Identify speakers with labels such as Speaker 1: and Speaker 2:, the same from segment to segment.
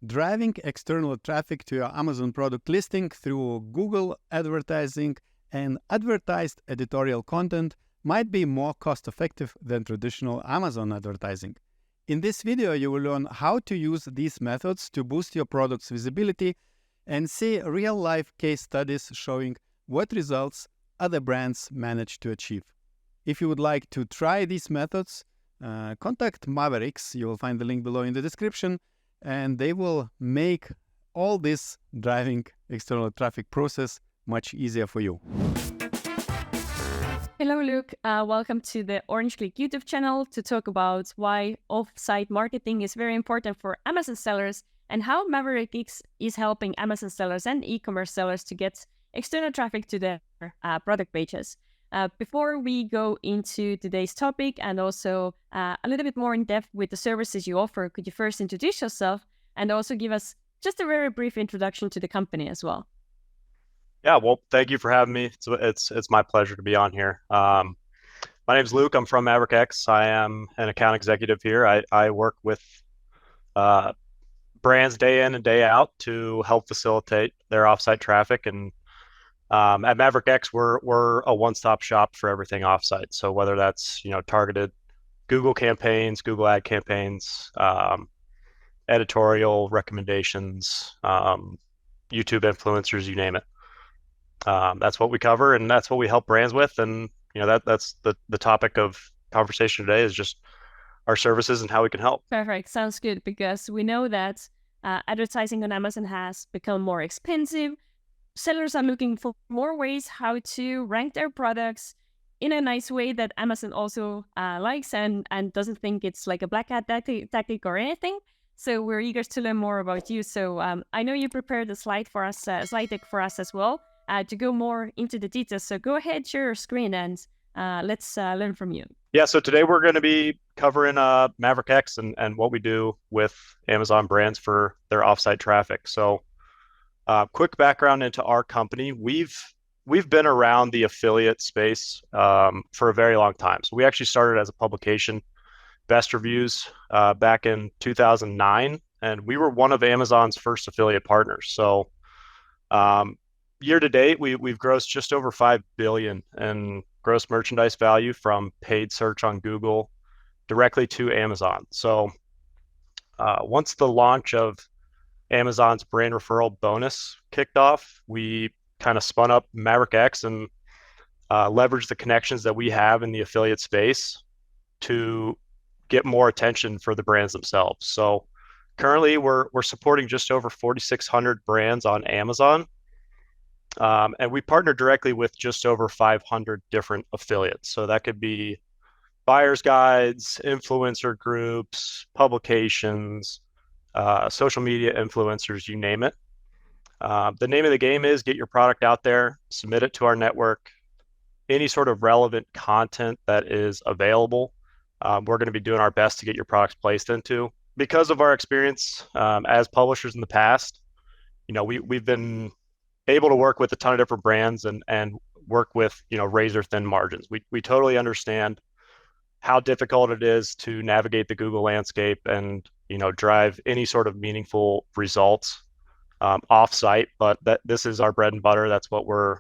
Speaker 1: Driving external traffic to your Amazon product listing through Google advertising and advertised editorial content might be more cost-effective than traditional Amazon advertising. In this video, you will learn how to use these methods to boost your product's visibility and see real-life case studies showing what results other brands manage to achieve. If you would like to try these methods, contact Mavericks. You will find the link below in the description, and they will make all this driving external traffic process much easier for you.
Speaker 2: Hello, Luke. Welcome to the OrangeClick YouTube channel to talk about why off-site marketing is very important for Amazon sellers and how Mavericks is helping Amazon sellers and e-commerce sellers to get external traffic to their product pages. Before we go into today's topic and also a little bit more in depth with the services you offer, could you first introduce yourself and also give us just a very brief introduction to the company as well?
Speaker 3: Yeah, well, thank you for having me. It's my pleasure to be on here. My name is Luke. I'm from Mavericks. I am an account executive here. I work with brands day in and day out to help facilitate their offsite traffic. And at Mavericks, we're a one-stop shop for everything offsite. So whether that's targeted Google campaigns, Google ad campaigns, editorial recommendations, YouTube influencers, you name it. That's what we cover, and that's what we help brands with. And that's the topic of conversation today is just our services and how we can help.
Speaker 2: Perfect. Sounds good, because we know that advertising on Amazon has become more expensive. Sellers are looking for more ways how to rank their products in a nice way that Amazon also likes and doesn't think it's like a black hat tactic or anything. So we're eager to learn more about you. So I know you prepared a slide deck for us as well to go more into the details. So go ahead, share your screen, and let's learn from you.
Speaker 3: Yeah, so today we're going to be covering Mavericks and what we do with Amazon brands for their offsite traffic. So quick background into our company. We've been around the affiliate space for a very long time. So we actually started as a publication, Best Reviews, back in 2009, and we were one of Amazon's first affiliate partners. So year to date, we've grossed just over $5 billion in gross merchandise value from paid search on Google directly to Amazon. So once the launch of Amazon's brand referral bonus kicked off, we kind of spun up Mavericks and leveraged the connections that we have in the affiliate space to get more attention for the brands themselves. So currently we're supporting just over 4,600 brands on Amazon. And we partner directly with just over 500 different affiliates. So that could be buyer's guides, influencer groups, publications, social media influencers, you name it. The name of the game is get your product out there, submit it to our network. Any sort of relevant content that is available, we're going to be doing our best to get your products placed into. Because of our experience as publishers in the past, we've been able to work with a ton of different brands and work with razor thin margins. We totally understand how difficult it is to navigate the Google landscape and drive any sort of meaningful results off-site, but this is our bread and butter. That's what we're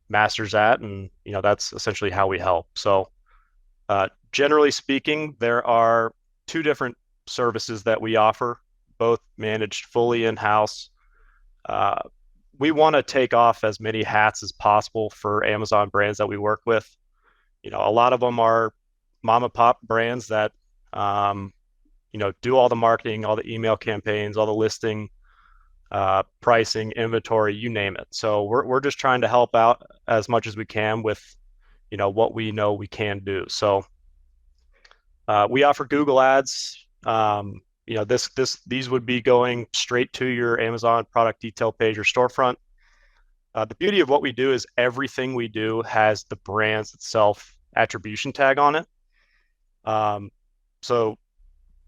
Speaker 3: masters at, and that's essentially how we help. So generally speaking, there are two different services that we offer, both managed fully in-house. We want to take off as many hats as possible for Amazon brands that we work with. A lot of them are mom and pop brands that do all the marketing, all the email campaigns, all the listing, pricing, inventory, you name it. So we're just trying to help out as much as we can with what we know we can do. So we offer Google ads. These would be going straight to your Amazon product detail page or storefront. The beauty of what we do is everything we do has the brand's itself attribution tag on it. So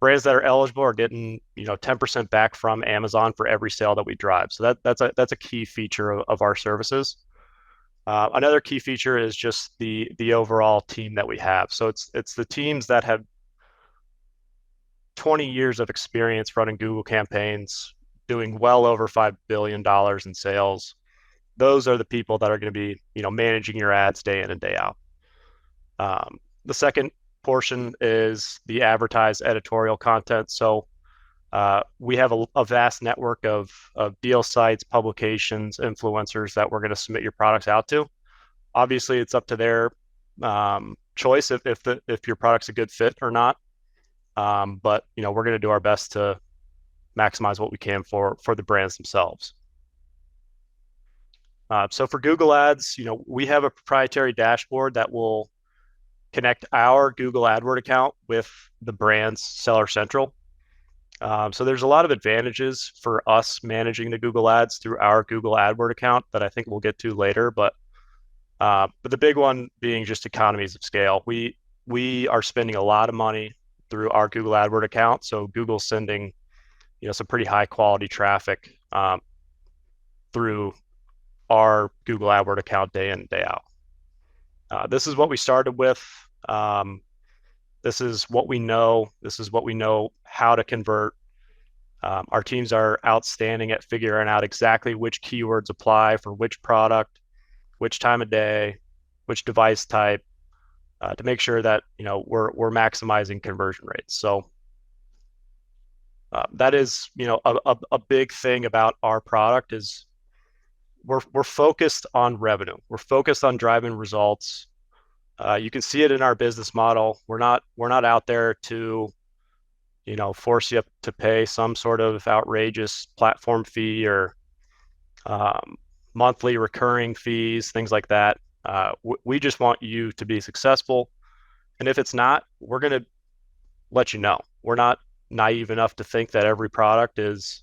Speaker 3: brands that are eligible are getting 10% back from Amazon for every sale that we drive. So that's a key feature of our services. Another key feature is just the overall team that we have. So it's the teams that have 20 years of experience running Google campaigns, doing well over $5 billion in sales. Those are the people that are going to be, managing your ads day in and day out. The second portion is the advertised editorial content. So we have a vast network of deal sites, publications, influencers that we're going to submit your products out to. Obviously, it's up to their choice if your product's a good fit or not. But we're going to do our best to maximize what we can for the brands themselves. So for Google Ads, we have a proprietary dashboard that will connect our Google AdWords account with the brand's Seller Central. So there's a lot of advantages for us managing the Google Ads through our Google AdWords account that I think we'll get to later. But the big one being just economies of scale. We are spending a lot of money through our Google AdWords account, so Google's sending some pretty high quality traffic through our Google AdWords account day in and day out. This is what we started with. This is what we know. This is what we know how to convert. Our teams are outstanding at figuring out exactly which keywords apply for which product, which time of day, which device type, to make sure that we're maximizing conversion rates. So that is a big thing about our product is we're focused on revenue. We're focused on driving results. You can see it in our business model. We're not out there to force you to pay some sort of outrageous platform fee or monthly recurring fees, things like that. We just want you to be successful. And if it's not, we're going to let you know. We're not naive enough to think that every product is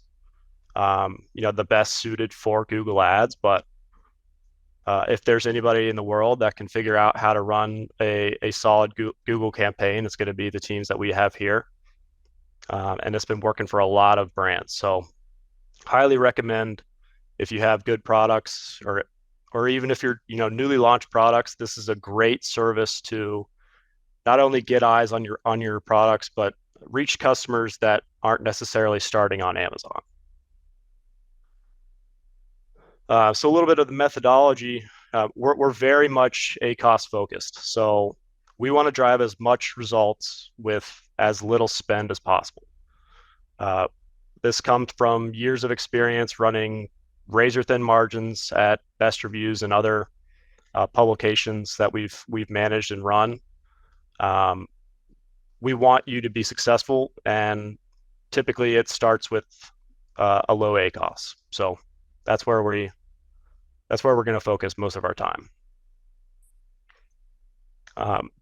Speaker 3: the best suited for Google Ads, but if there's anybody in the world that can figure out how to run a solid Google campaign, it's going to be the teams that we have here. And it's been working for a lot of brands. So highly recommend if you have good products or even if you're newly launched products, this is a great service to not only get eyes on your products, but reach customers that aren't necessarily starting on Amazon. So a little bit of the methodology, we're very much ACoS focused. So we want to drive as much results with as little spend as possible. This comes from years of experience running razor thin margins at Best Reviews and other publications that we've managed and run. We want you to be successful, and typically it starts with a low ACoS. So that's where we're going to focus most of our time.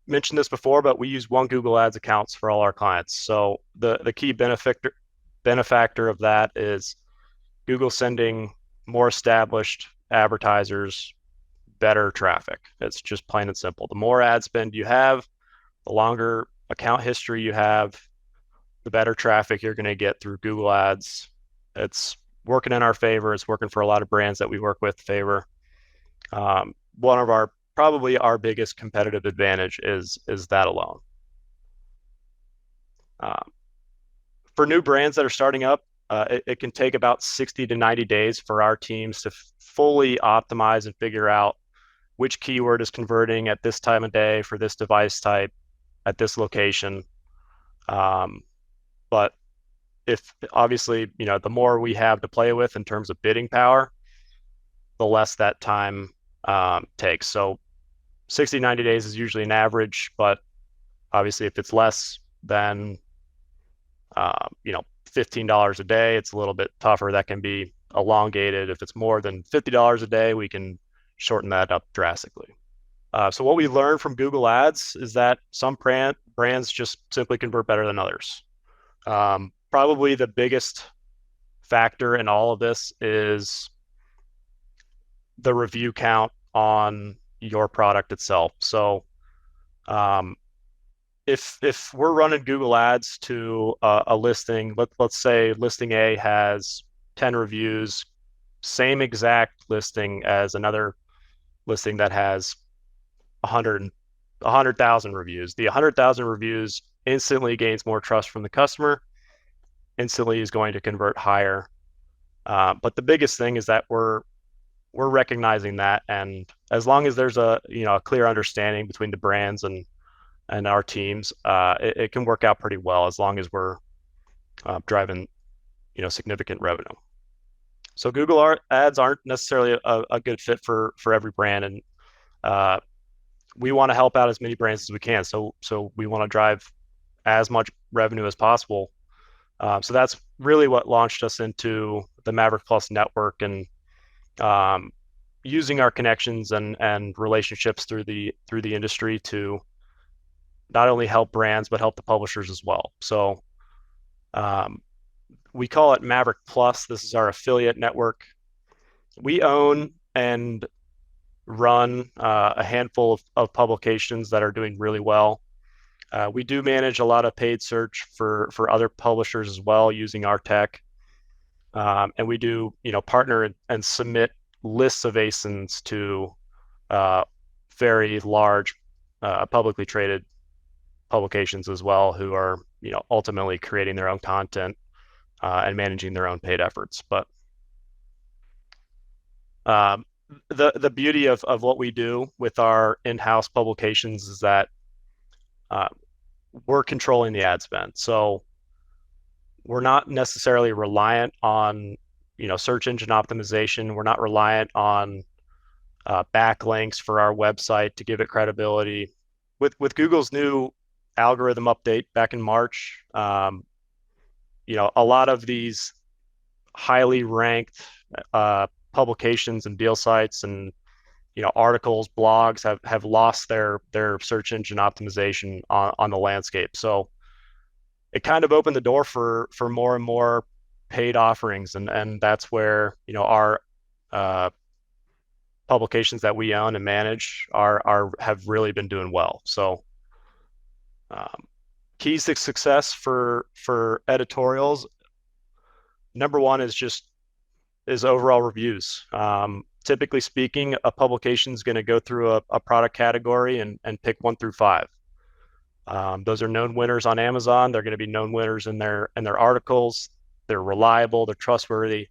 Speaker 3: Mentioned this before, but we use one Google Ads accounts for all our clients. So the key benefactor of that is Google sending more established advertisers better traffic. It's just plain and simple. The more ad spend you have, the longer account history you have, the better traffic you're going to get through Google Ads. It's working in our favor. It's working for a lot of brands that we work with favor. One of probably our biggest competitive advantage is that alone. For new brands that are starting up, it can take about 60 to 90 days for our teams to fully optimize and figure out which keyword is converting at this time of day for this device type at this location. But if obviously, the more we have to play with in terms of bidding power, the less that time takes. So 60, 90 days is usually an average, but obviously if it's less than, $15 a day, it's a little bit tougher. That can be elongated. If it's more than $50 a day, we can shorten that up drastically. So what we learned from Google Ads is that some brands just simply convert better than others. Probably the biggest factor in all of this is the review count on your product itself. So if we're running Google Ads to a listing, let's say listing A has 10 reviews, same exact listing as another listing that has 100,000 reviews. The 100,000 reviews instantly gains more trust from the customer, instantly is going to convert higher But the biggest thing is that we're recognizing that, and as long as there's a clear understanding between the brands and our teams, it can work out pretty well as long as we're driving significant revenue. So Google ads aren't necessarily a good fit for every brand, and we want to help out as many brands as we can. So we want to drive as much revenue as possible. So that's really what launched us into the Maverick Plus network, and using our connections and relationships through the industry to not only help brands but help the publishers as well. So we call it Maverick Plus. This is our affiliate network. We own and run a handful of publications that are doing really well. We do manage a lot of paid search for other publishers as well using our tech. And we do, partner and submit lists of ASINs to very large publicly traded publications as well, who are, ultimately creating their own content and managing their own paid efforts. But the beauty of what we do with our in-house publications is that we're controlling the ad spend. So we're not necessarily reliant on search engine optimization. We're not reliant on backlinks for our website to give it credibility. With Google's new algorithm update back in March, a lot of these highly ranked publications and deal sites and articles, blogs have lost their search engine optimization on the landscape. So it kind of opened the door for more and more paid offerings, and that's where our publications that we own and manage have really been doing well. So keys to success for editorials, number one is overall reviews. Typically speaking, a publication is going to go through a product category and pick 1 through 5. Those are known winners on Amazon. They're going to be known winners in their articles. They're reliable. They're trustworthy.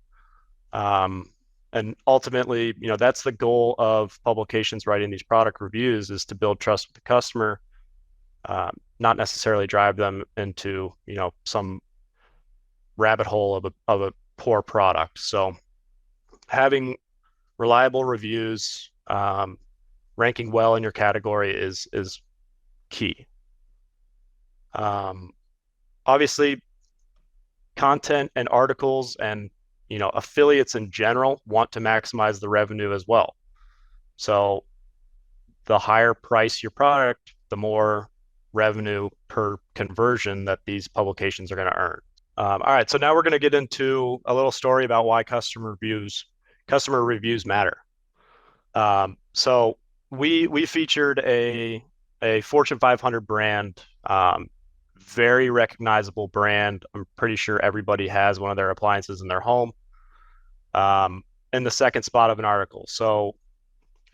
Speaker 3: And ultimately, that's the goal of publications writing these product reviews, is to build trust with the customer, not necessarily drive them into some rabbit hole of a poor product. So having reliable reviews, ranking well in your category is key. Obviously, content and articles and affiliates in general want to maximize the revenue as well. So the higher price your product, the more revenue per conversion that these publications are going to earn. All right, so now we're going to get into a little story about why customer reviews matter. So we featured a Fortune 500 brand, very recognizable brand. I'm pretty sure everybody has one of their appliances in their home, in the second spot of an article. So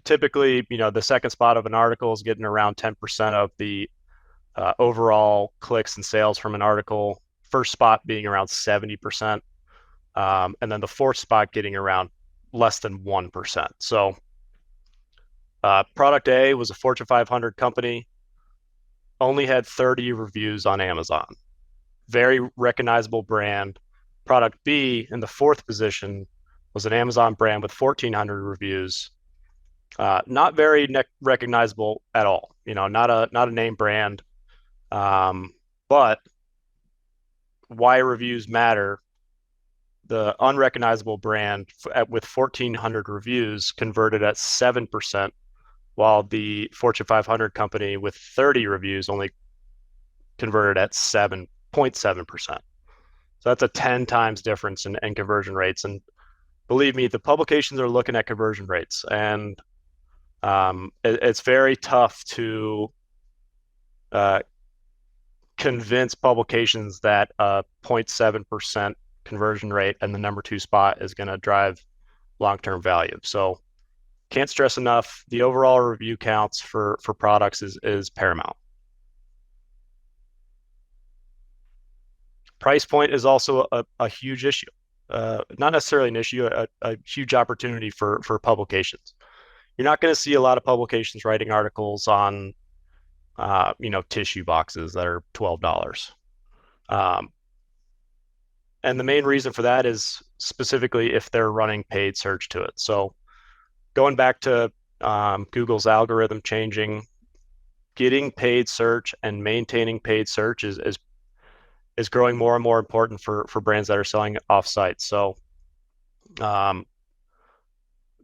Speaker 3: typically, the second spot of an article is getting around 10% of the overall clicks and sales from an article. First spot being around 70%, and then the fourth spot getting around less than 1%. So product A was a Fortune 500 company, only had 30 reviews on Amazon. Very recognizable brand. Product B in the fourth position was an Amazon brand with 1,400 reviews. Not very recognizable at all. Not a name brand. But why reviews matter, the unrecognizable brand with 1,400 reviews converted at 7%, while the Fortune 500 company with 30 reviews only converted at 7.7%. So that's a 10 times difference in conversion rates. And believe me, the publications are looking at conversion rates, and it's very tough to convince publications that a 0.7% conversion rate and the number 2 spot is going to drive long-term value. So can't stress enough, the overall review counts for products is paramount. Price point is also a huge issue. not necessarily an issue, a huge opportunity for publications. You're not going to see a lot of publications writing articles on, tissue boxes that are $12. And the main reason for that is specifically if they're running paid search to it. So going back to Google's algorithm changing, getting paid search and maintaining paid search is growing more and more important for brands that are selling offsite. So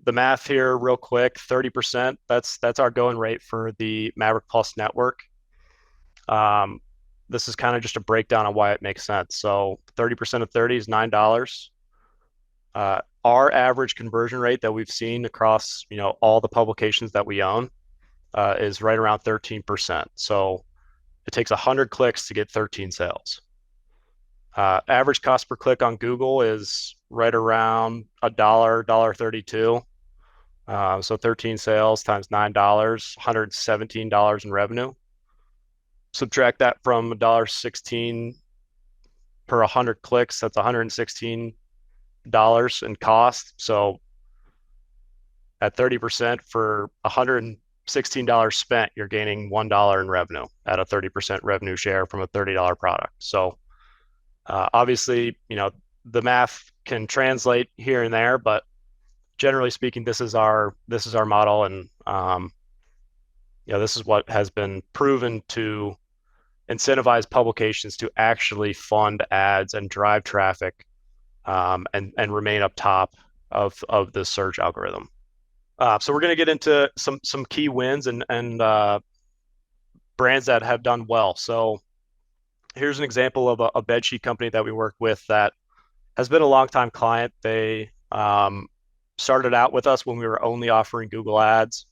Speaker 3: the math here real quick, 30%, that's our going rate for the Maverick Plus network. This is kind of just a breakdown on why it makes sense. So 30% of 30 is $9. Our average conversion rate that we've seen across, all the publications that we own is right around 13%. So it takes 100 clicks to get 13 sales. Average cost per click on Google is right around $1.32. So 13 sales times $9, $117 in revenue. Subtract that from $1.16 per 100 clicks, that's $116 in cost. So at 30% for $116 spent, you're gaining $1 in revenue at a 30% revenue share from a $30 product. So obviously, the math can translate here and there, but generally speaking, this is our model, and this is what has been proven to incentivize publications to actually fund ads and drive traffic, and remain up top of the search algorithm. So we're going to get into some key wins and brands that have done well. So here's an example of a bedsheet company that we work with that has been a longtime client. They started out with us when we were only offering Google Ads.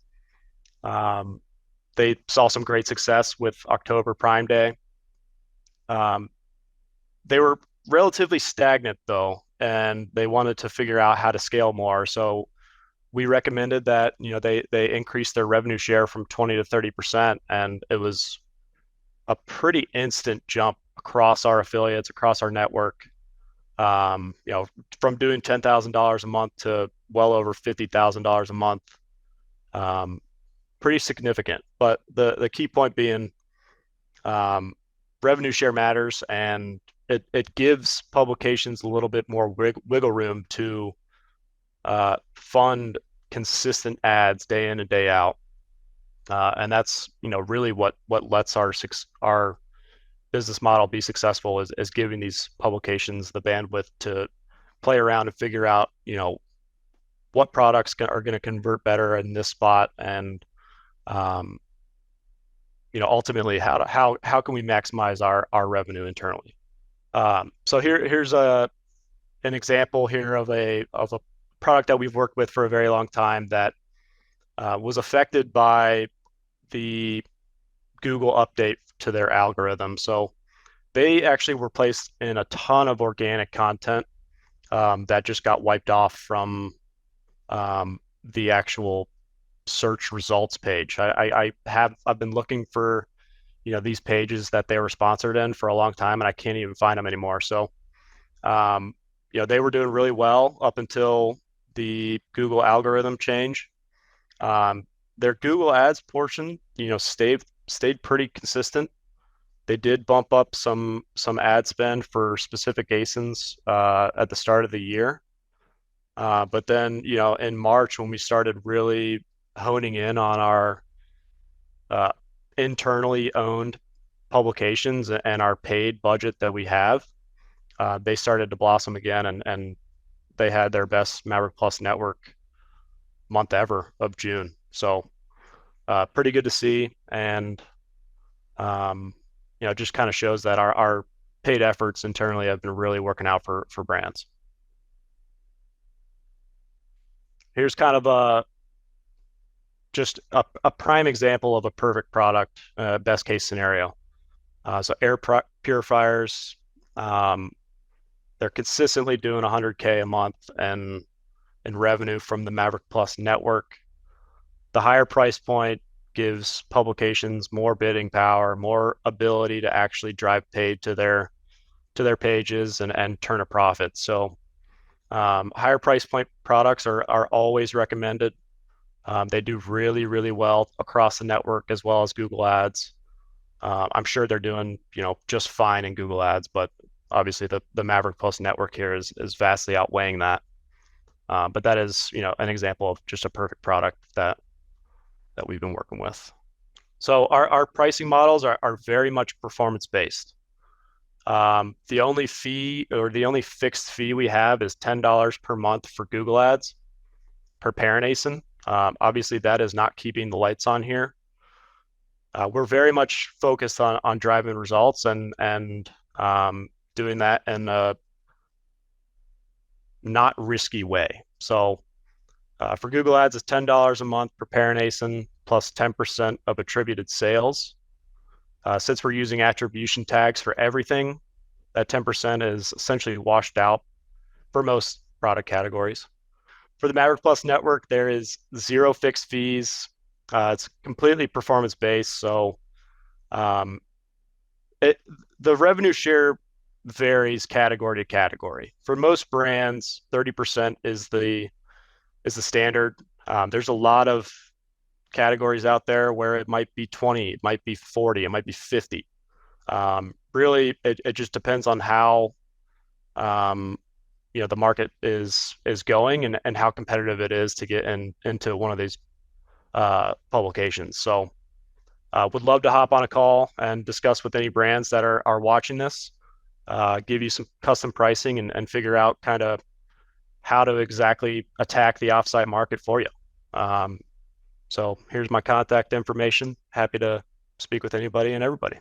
Speaker 3: They saw some great success with October Prime Day. They were relatively stagnant though, and they wanted to figure out how to scale more. So we recommended that they increase their revenue share from 20 to 30%, and it was a pretty instant jump across our affiliates, across our network. From doing $10,000 a month to well over $50,000 a month. Pretty significant. But the key point being, revenue share matters, and it gives publications a little bit more wiggle room to fund consistent ads day in and day out. And that's really what lets our business model be successful, is giving these publications the bandwidth to play around and figure out what products are going to convert better in this spot, and ultimately how can we maximize our revenue internally. So here's an example here of a product that we've worked with for a very long time that was affected by the Google update to their algorithm. So they actually were placed in a ton of organic content that just got wiped off from the actual search results page. I've been looking for these pages that they were sponsored in for a long time, and I can't even find them anymore. So they were doing really well up until the Google algorithm change. Their Google Ads portion, stayed pretty consistent. They did bump up some ad spend for specific ASINs at the start of the year. But then, in March, when we started really honing in on our internally owned publications and our paid budget that we have, they started to blossom again, and they had their best Maverick Plus network month ever of June. So pretty good to see, and just kind of shows that our paid efforts internally have been really working out for brands. Here's kind of just a prime example of a perfect product, best case scenario. So air purifiers, they're consistently doing 100K a month and in revenue from the Maverick Plus network. The higher price point gives publications more bidding power, more ability to actually drive paid to their pages and turn a profit. So Higher price point products are always recommended. They do really, really well across the network as well as Google Ads. I'm sure they're doing, just fine in Google Ads, but obviously the Maverick Plus network here is vastly outweighing that. But that is, an example of just a perfect product that we've been working with. So our pricing models are very much performance based. The only fee or the only fixed fee we have is $10 per month for Google Ads per parent ASIN. Obviously, that is not keeping the lights on here. We're very much focused on driving results and doing that in a not risky way. So for Google Ads, it's $10 a month per parent ASIN plus 10% of attributed sales. Since we're using attribution tags for everything, that 10% is essentially washed out for most product categories. For the Maverick Plus network, there is 0 fixed fees. It's completely performance-based, so the revenue share varies category to category. For most brands, 30% is the standard. There's a lot of categories out there where it might be 20, it might be 40, it might be 50. Really, it just depends on how the market is going and how competitive it is to get into one of these publications. So would love to hop on a call and discuss with any brands that are watching this, give you some custom pricing and figure out kind of how to exactly attack the offsite market for you. So here's my contact information. Happy to speak with anybody and everybody.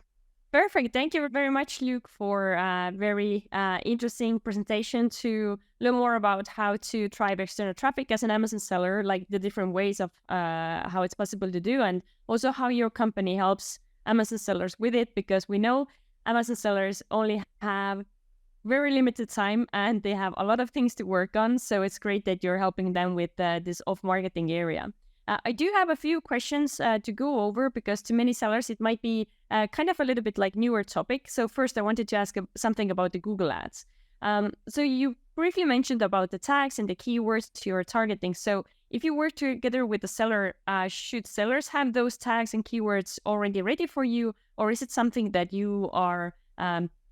Speaker 2: Perfect. Thank you very much, Luke, for a very interesting presentation to learn more about how to drive external traffic as an Amazon seller, like the different ways of how it's possible to do, and also how your company helps Amazon sellers with it, because we know Amazon sellers only have very limited time and they have a lot of things to work on. So it's great that you're helping them with this off-marketing area. I do have a few questions to go over, because to many sellers, it might be kind of a little bit like newer topic. So first, I wanted to ask something about the Google Ads. So you briefly mentioned about the tags and the keywords you're targeting. So if you work together with the seller, should sellers have those tags and keywords already ready for you? Or is it something that you are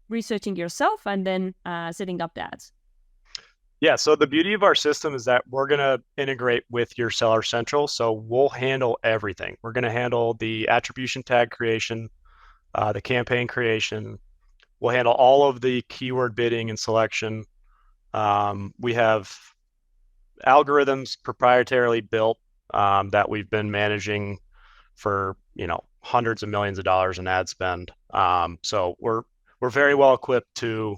Speaker 2: researching yourself and then setting up the ads?
Speaker 3: Yeah, so the beauty of our system is that we're going to integrate with your Seller Central. So we'll handle everything. We're going to handle the attribution tag creation, the campaign creation. We'll handle all of the keyword bidding and selection. We have algorithms proprietarily built that we've been managing for hundreds of millions of dollars in ad spend. So we're very well equipped to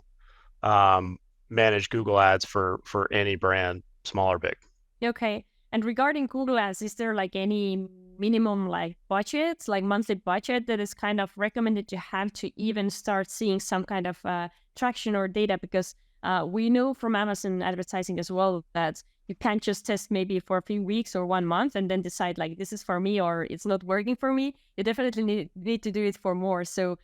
Speaker 3: manage Google Ads for any brand, small or big.
Speaker 2: Okay. And regarding Google Ads, is there like any minimum budget, like monthly budget that is kind of recommended to have to even start seeing some kind of traction or data? Because we know from Amazon advertising as well that you can't just test maybe for a few weeks or 1 month and then decide like this is for me or it's not working for me. You definitely need to do it for more. So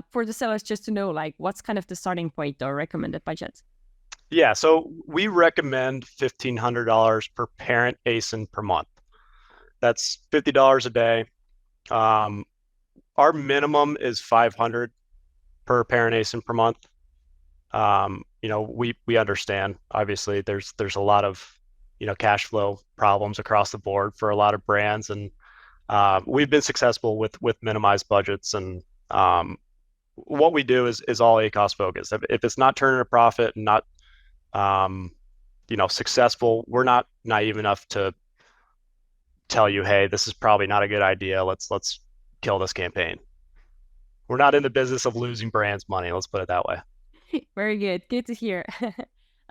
Speaker 2: for the sellers, just to know like what's kind of the starting point or recommended budget.
Speaker 3: Yeah, so we recommend $1,500 per parent ASIN per month. That's $50 a day. Our minimum is $500 per parent ASIN per month. We understand. Obviously, there's a lot of cash flow problems across the board for a lot of brands, and we've been successful with minimized budgets. And what we do is all ACoS focused. If it's not turning a profit and not successful, we're not naive enough to tell you, hey, this is probably not a good idea. Let's kill this campaign. We're not in the business of losing brands money. Let's put it that way.
Speaker 2: Very good. Good to hear.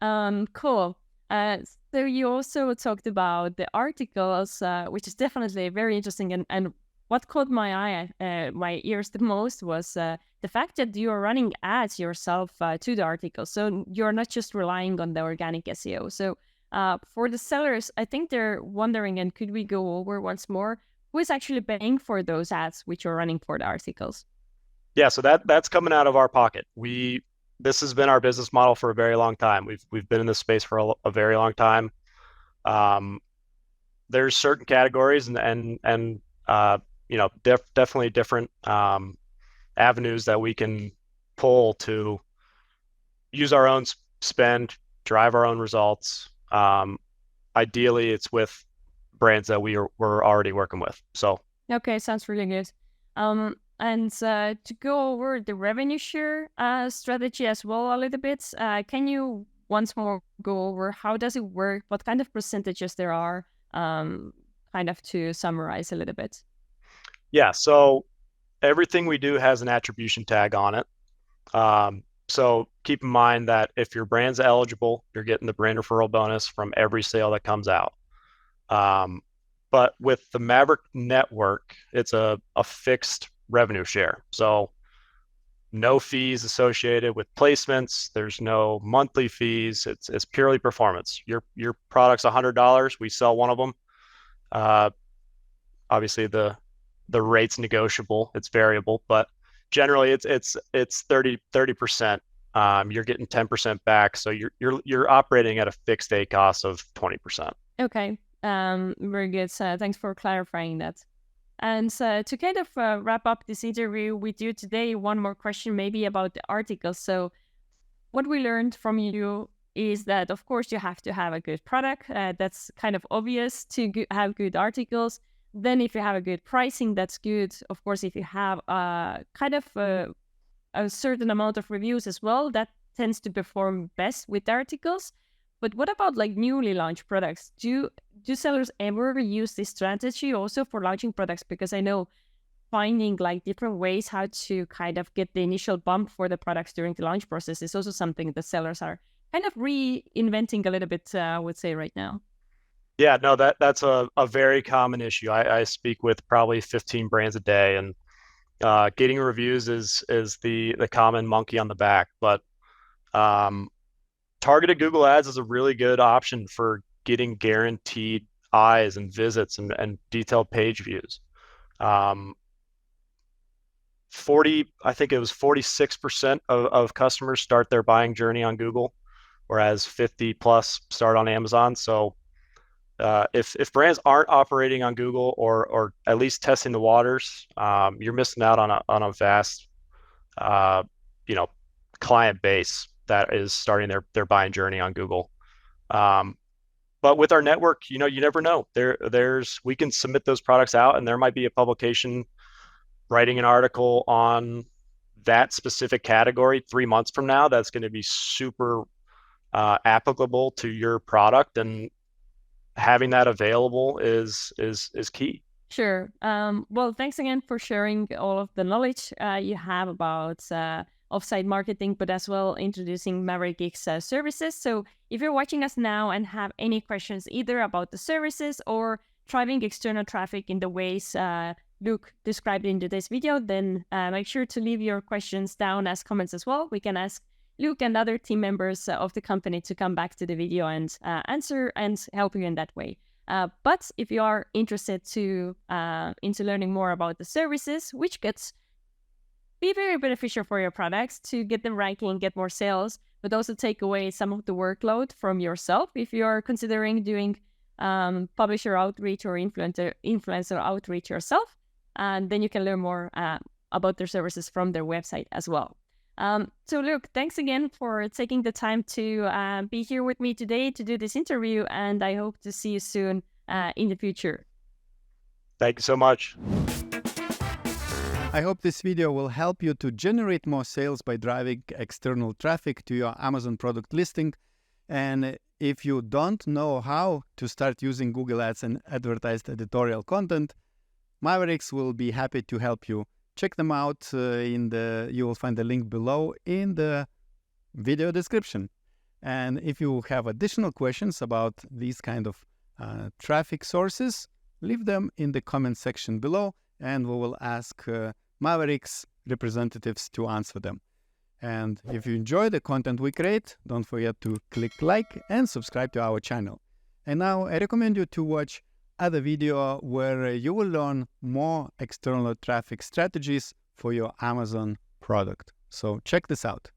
Speaker 2: Cool. So you also talked about the articles, which is definitely very interesting. And what caught my ears the most was the fact that you are running ads yourself to the articles. So you're not just relying on the organic SEO. So for the sellers, I think they're wondering, and could we go over once more, who is actually paying for those ads which you're running for the articles?
Speaker 3: Yeah, so that's coming out of our pocket. We this has been our business model for a very long time. We've been in this space for a very long time. There's certain categories and definitely different avenues that we can pull to use our own spend, drive our own results. Ideally, it's with brands that we're already working with. So
Speaker 2: okay, sounds really good. And to go over the revenue share strategy as well a little bit, can you once more go over how does it work? What kind of percentages there are? Kind of to summarize a little bit.
Speaker 3: Yeah, so everything we do has an attribution tag on it. So keep in mind that if your brand's eligible, you're getting the brand referral bonus from every sale that comes out. But with the Maverick Network, it's a fixed revenue share. So no fees associated with placements. There's no monthly fees. It's purely performance. Your product's $100. We sell one of them. Obviously the rate's negotiable. It's variable, but generally it's 30%. You're getting 10% back. So you're operating at a fixed A cost of 20%.
Speaker 2: Okay. Very good. Thanks for clarifying that. And to kind of wrap up this interview with you today, one more question maybe about the articles. So what we learned from you is that, of course, you have to have a good product. That's kind of obvious to have good articles. Then if you have a good pricing, that's good. Of course, if you have kind of a certain amount of reviews as well, that tends to perform best with articles. But what about like newly launched products? Do sellers ever use this strategy also for launching products? Because I know finding like different ways how to kind of get the initial bump for the products during the launch process is also something that sellers are kind of reinventing a little bit, I would say right now.
Speaker 3: Yeah, no, that's a very common issue. I speak with probably 15 brands a day, and getting reviews is the common monkey on the back. But targeted Google Ads is a really good option for getting guaranteed eyes and visits and detailed page views. I think it was 46% of customers start their buying journey on Google, whereas 50 plus start on Amazon. So if brands aren't operating on Google or at least testing the waters, you're missing out on a vast client base that is starting their buying journey on Google. But with our network, you never know. We can submit those products out, and there might be a publication writing an article on that specific category 3 months from now that's going to be super applicable to your product, and having that available is key.
Speaker 2: Sure. Well, thanks again for sharing all of the knowledge you have about offsite marketing, but as well introducing Maverick X services. So if you're watching us now and have any questions either about the services or driving external traffic in the ways Luke described in today's video, then make sure to leave your questions down as comments as well. We can ask Luke and other team members of the company to come back to the video and answer and help you in that way. But if you are interested into learning more about the services, which gets be very beneficial for your products to get them ranking, get more sales, but also take away some of the workload from yourself if you're considering doing publisher outreach or influencer outreach yourself. And then you can learn more about their services from their website as well. So Luke, thanks again for taking the time to be here with me today to do this interview, and I hope to see you soon in the future.
Speaker 3: Thank you so much.
Speaker 1: I hope this video will help you to generate more sales by driving external traffic to your Amazon product listing. And if you don't know how to start using Google Ads and advertised editorial content, Mavericks will be happy to help you. Check them out you will find the link below in the video description. And if you have additional questions about these kind of traffic sources, leave them in the comment section below, and we will ask Mavericks representatives to answer them. And if you enjoy the content we create, don't forget to click like and subscribe to our channel. And now I recommend you to watch other video where you will learn more external traffic strategies for your Amazon product. So check this out.